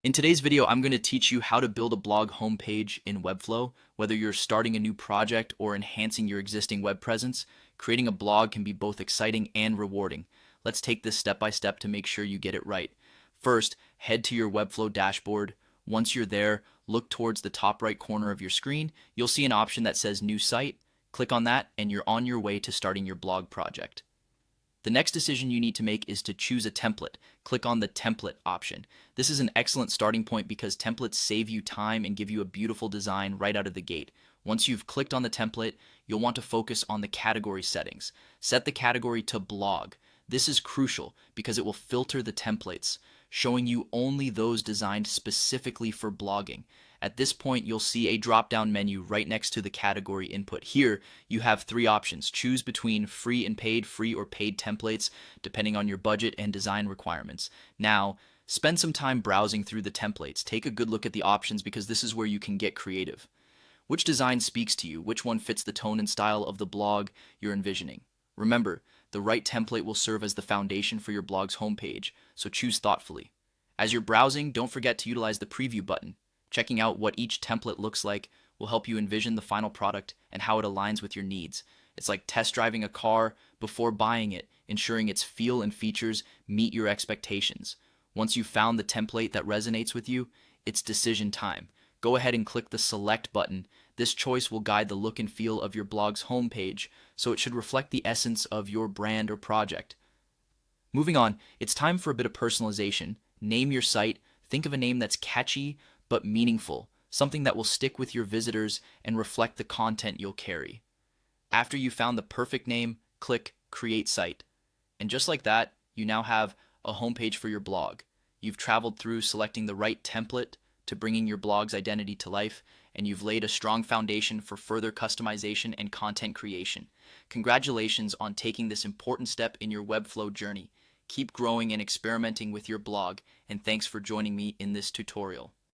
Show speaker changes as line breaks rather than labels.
In today's video, I'm going to teach you how to build a blog homepage in Webflow. Whether you're starting a new project or enhancing your existing web presence, creating a blog can be both exciting and rewarding. Let's take this step by step to make sure you get it right. First, head to your Webflow dashboard. Once you're there, look towards the top right corner of your screen. You'll see an option that says New Site. Click on that, and you're on your way to starting your blog project. The next decision you need to make is to choose a template. Click on the template option. This is an excellent starting point because templates save you time and give you a beautiful design right out of the gate. Once you've clicked on the template, you'll want to focus on the category settings. Set the category to blog. This is crucial because it will filter the templates, showing you only those designed specifically for blogging. At this point, you'll see a drop-down menu right next to the category input. Here, you have three options. Choose between free or paid templates, depending on your budget and design requirements. Now, spend some time browsing through the templates. Take a good look at the options because this is where you can get creative. Which design speaks to you? Which one fits the tone and style of the blog you're envisioning? Remember, the right template will serve as the foundation for your blog's homepage, so choose thoughtfully. As you're browsing, don't forget to utilize the preview button. Checking out what each template looks like will help you envision the final product and how it aligns with your needs. It's like test driving a car before buying it, ensuring its feel and features meet your expectations. Once you've found the template that resonates with you, it's decision time. Go ahead and click the Select button. This choice will guide the look and feel of your blog's homepage, so it should reflect the essence of your brand or project. Moving on, it's time for a bit of personalization. Name your site. Think of a name that's catchy but meaningful, something that will stick with your visitors and reflect the content you'll carry. After you found the perfect name, click Create Site. And just like that, you now have a homepage for your blog. You've traveled through selecting the right template to bringing your blog's identity to life, and you've laid a strong foundation for further customization and content creation. Congratulations on taking this important step in your Webflow journey. Keep growing and experimenting with your blog, and thanks for joining me in this tutorial.